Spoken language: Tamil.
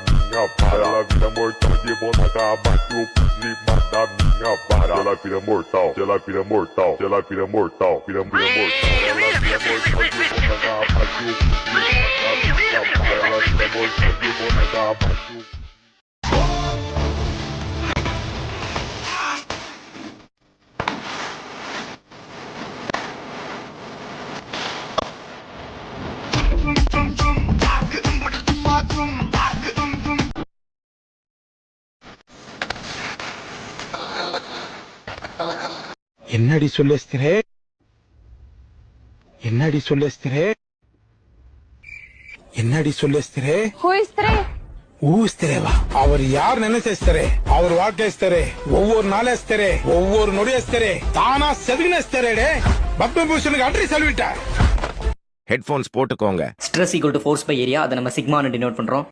minha vara. Ela vira mortal, de na cara, bate o cima da minha vara. Ela vira mortal, ela vira mortal, ela vira mortal, vira mortal. Ela vira mortal, de na cara, bate o cima da minha vara. Ela vira mortal, de na cara, bate o என்னடி சொல்லேஸ்திரே என்னடி சொல்லேஸ்திரே என்னடி சொல்லேஸ்திரே ಹೋಯಿಸ್ತ್ರೆ ಊಹಿಸ್ತಿರೇವಾ அவர் யார் நினைச்சேஸ்தரே அவர் வாழ்க்கைஸ்தரே ஒவ்வொரு நாளேஸ்தரே ஒவ்வொரு நொடியேஸ்தரே தானா செதுகினேஸ்தரேடே பத்மபூஷனுக்கு அட்ரி சொல்லிட்டார். ஹெட்போன்ஸ் போட்டுக்கோங்க. Stress equal to force by area, அதை நம்ம சிக்மான்னு டினோட் பண்றோம்.